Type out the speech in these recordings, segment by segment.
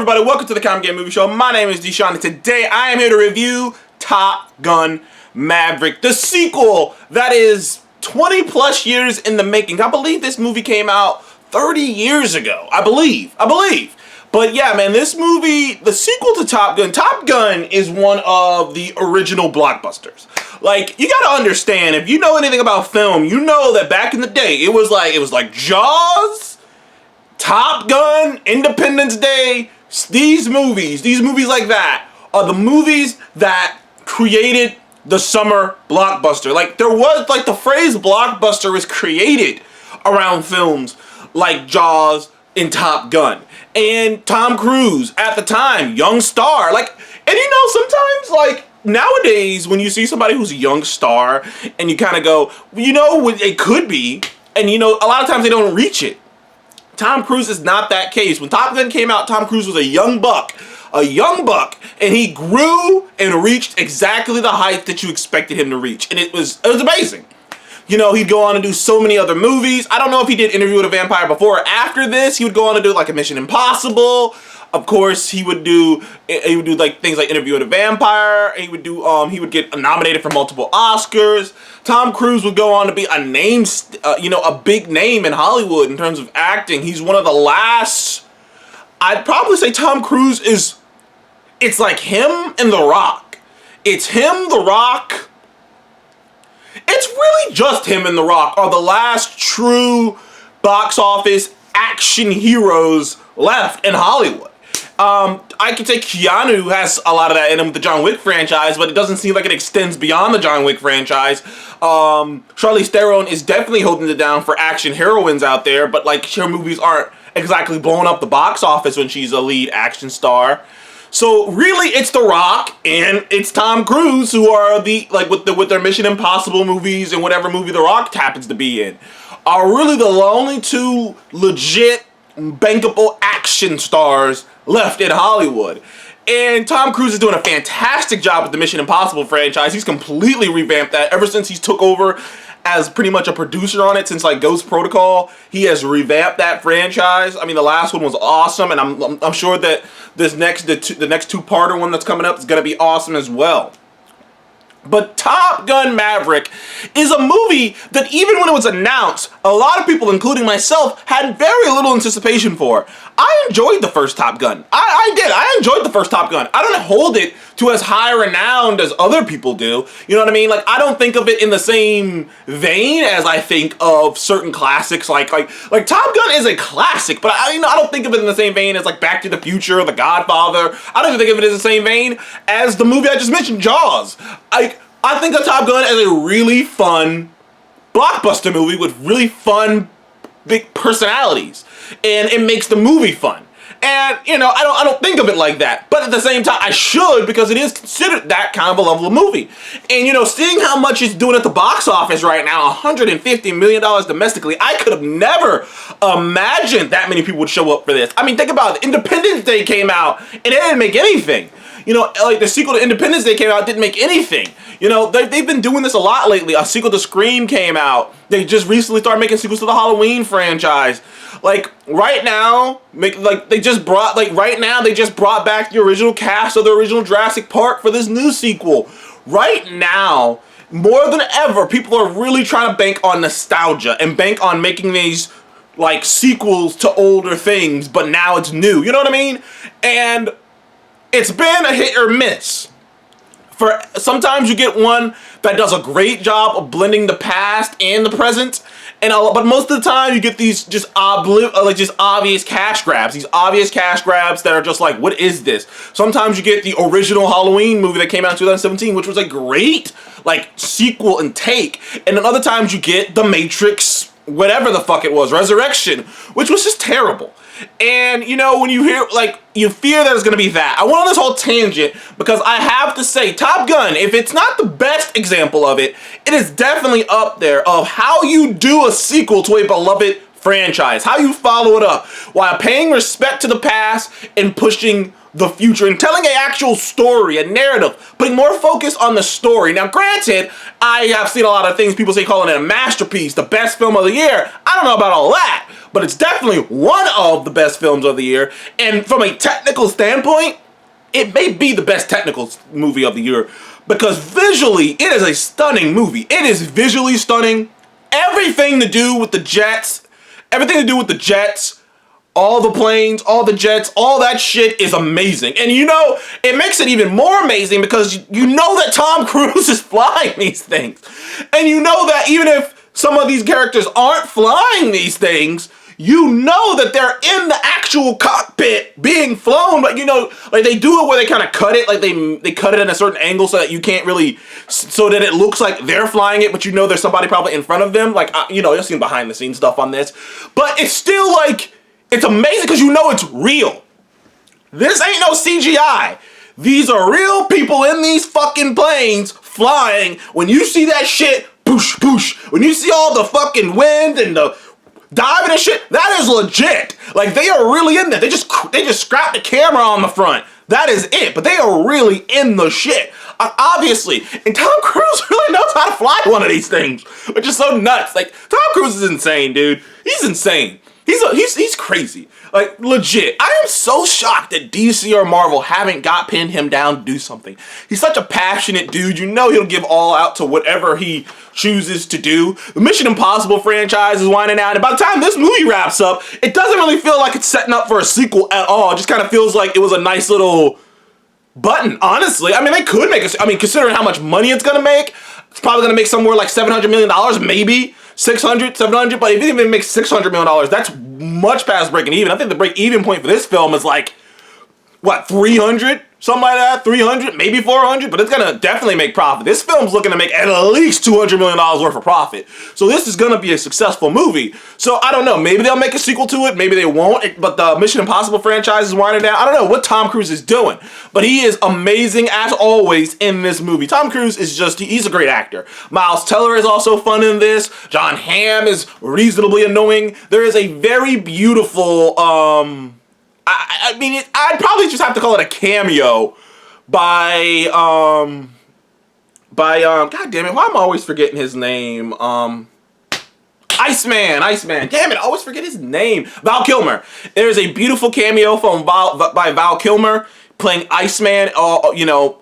everybody, welcome to the Comic Game Movie Show. My name is Deshaun, and today I am here to review Top Gun Maverick, the sequel that is 20 plus years in the making. I believe this movie came out 30 years ago. I believe. But yeah, man, this movie, the sequel to Top Gun is one of the original blockbusters. Like, you gotta understand, if you know anything about film, you know that back in the day, it was like Jaws, Top Gun, Independence Day. These movies like that are the movies that created the summer blockbuster. Like, there was, like, the phrase blockbuster was created around films like Jaws and Top Gun. And Tom Cruise, at the time, young star. Like, and you know, sometimes, like, nowadays, when you see somebody who's a young star, and you kind of go, you know, it could be, and you know, a lot of times they don't reach it. Tom Cruise is not that case. When Top Gun came out, Tom Cruise was a young buck, and he grew and reached exactly the height that you expected him to reach, and it was amazing. You know, he'd go on to do so many other movies. I don't know if he did Interview with a Vampire before or after this. He would go on to do like a Mission Impossible. Of course, he would do like things like Interview with a Vampire. He would get nominated for multiple Oscars. Tom Cruise would go on to be a name, a big name in Hollywood in terms of acting. He's one of the last. I'd probably say Tom Cruise is. It's like him and The Rock. It's him, The Rock. It's really just him and The Rock are the last true box office action heroes left in Hollywood. I could say Keanu has a lot of that in him with the John Wick franchise, but it doesn't seem like it extends beyond the John Wick franchise. Charlize Theron is definitely holding it down for action heroines out there, but like her movies aren't exactly blowing up the box office when she's a lead action star. So really, it's The Rock and it's Tom Cruise who are with their Mission Impossible movies and whatever movie The Rock happens to be in, are really the only two legit bankable action stars left in Hollywood. And Tom Cruise is doing a fantastic job with the Mission Impossible franchise. He's completely revamped that ever since he's took over as pretty much a producer on it since like Ghost Protocol. He has revamped that franchise. I mean, the last one was awesome, and I'm sure that the next two-parter one that's coming up is going to be awesome as well. But Top Gun Maverick is a movie that even when it was announced, a lot of people, including myself, had very little anticipation for. I enjoyed the first Top Gun. I did. I enjoyed the first Top Gun. I don't hold it to as high renowned as other people do. You know what I mean? Like, I don't think of it in the same vein as I think of certain classics. Like Top Gun is a classic, but I don't think of it in the same vein as like Back to the Future or The Godfather. I don't even think of it in the same vein as the movie I just mentioned, Jaws. I think of Top Gun as a really fun blockbuster movie with really fun big personalities, and it makes the movie fun. And you know, I don't think of it like that, but at the same time I should, because it is considered that kind of a level of movie. And you know, seeing how much it's doing at the box office right now, $150 million domestically, I could have never imagined that many people would show up for this. I mean, think about it. Independence Day came out and it didn't make anything. You know, like the sequel to Independence Day came out, didn't make anything. You know, they've been doing this a lot lately. A sequel to Scream came out. They just recently started making sequels to the Halloween franchise. Like, right now, they just brought back the original cast of the original Jurassic Park for this new sequel. Right now, more than ever, people are really trying to bank on nostalgia and bank on making these, like, sequels to older things, but now it's new. You know what I mean? And it's been a hit or miss. Sometimes you get one that does a great job of blending the past and the present, but most of the time you get these just obvious cash grabs. These obvious cash grabs that are just like, what is this? Sometimes you get the original Halloween movie that came out in 2017, which was a great like sequel and take, and then other times you get The Matrix, whatever the fuck it was, Resurrection, which was just terrible. And you know, when you hear, like, you fear that it's gonna be that. I went on this whole tangent because I have to say, Top Gun, if it's not the best example of it, it is definitely up there of how you do a sequel to a beloved franchise, how you follow it up while paying respect to the past and pushing the future and telling an actual story, a narrative, putting more focus on the story. Now, granted, I have seen a lot of things people say calling it a masterpiece, the best film of the year. I don't know about all that, but it's definitely one of the best films of the year. And from a technical standpoint, it may be the best technical movie of the year because visually, it is a stunning movie. It is visually stunning. Everything to do with the jets, all the planes, all the jets, all that shit is amazing. And you know, it makes it even more amazing because you know that Tom Cruise is flying these things. And you know that even if some of these characters aren't flying these things, you know that they're in the actual cockpit being flown. But you know, like they do it where they kind of cut it, like they cut it in a certain angle so that you can't really, so that it looks like they're flying it, but you know there's somebody probably in front of them. Like, you know, you've seen behind the scenes stuff on this. But it's still like, it's amazing because you know it's real. This ain't no CGI. These are real people in these fucking planes flying. When you see that shit, poosh, poosh. When you see all the fucking wind and the diving and shit, that is legit. Like, they are really in there. They just scrapped the camera on the front. That is it. But they are really in the shit. Obviously. And Tom Cruise really knows how to fly one of these things, which is so nuts. Like, Tom Cruise is insane, dude. He's insane. He's crazy. Like, legit. I am so shocked that DC or Marvel haven't pinned him down to do something. He's such a passionate dude. You know he'll give all out to whatever he chooses to do. The Mission Impossible franchise is winding down, and by the time this movie wraps up, it doesn't really feel like it's setting up for a sequel at all. It just kind of feels like it was a nice little button, honestly. I mean, they could make considering how much money it's gonna make, it's probably gonna make somewhere like $700 million, maybe. 600, 700, but if it even makes $600 million, that's much past breaking even. I think the break-even point for this film is like, what, 300? Something like that, 300, maybe 400, but it's gonna definitely make profit. This film's looking to make at least $200 million worth of profit. So this is gonna be a successful movie. So I don't know, maybe they'll make a sequel to it, maybe they won't, but the Mission Impossible franchise is winding down. I don't know what Tom Cruise is doing, but he is amazing as always in this movie. Tom Cruise is just, he's a great actor. Miles Teller is also fun in this. John Hamm is reasonably annoying. There is a very beautiful, I mean, I'd probably just have to call it a cameo by God damn it, why am I always forgetting his name? Iceman. Damn it, I always forget his name. Val Kilmer. There's a beautiful cameo by Val Kilmer playing Iceman, you know,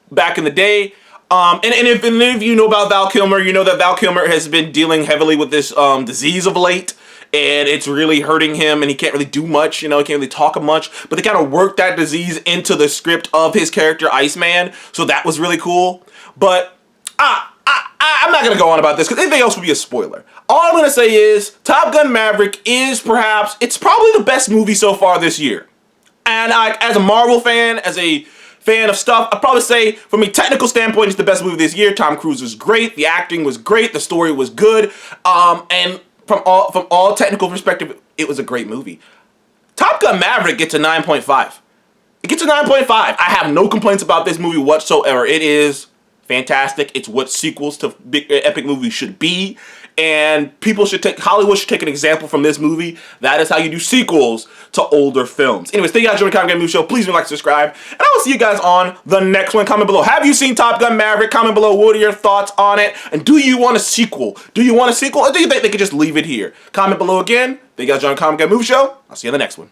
back in the day. And if any of you know about Val Kilmer, you know that Val Kilmer has been dealing heavily with this disease of late. And it's really hurting him, and he can't really do much, you know, he can't really talk much, but they kind of worked that disease into the script of his character, Iceman, so that was really cool. But I'm not going to go on about this, because anything else would be a spoiler. All I'm going to say is, Top Gun Maverick is it's probably the best movie so far this year. And as a Marvel fan, as a fan of stuff, I'd probably say, from a technical standpoint, it's the best movie this year. Tom Cruise was great, the acting was great, the story was good, and from all technical perspective, it was a great movie. Top Gun Maverick gets a 9.5. It gets a 9.5. I have no complaints about this movie whatsoever. It is fantastic. It's what sequels to big epic movies should be. And Hollywood should take an example from this movie. That is how you do sequels to older films. Anyways, thank you guys for joining the Comic Game Movie Show. Please like, subscribe, and I will see you guys on the next one. Comment below. Have you seen Top Gun Maverick? Comment below. What are your thoughts on it? And do you want a sequel? Or do you think they could just leave it here? Comment below again. Thank you guys for joining the Comic Game Movie Show. I'll see you on the next one.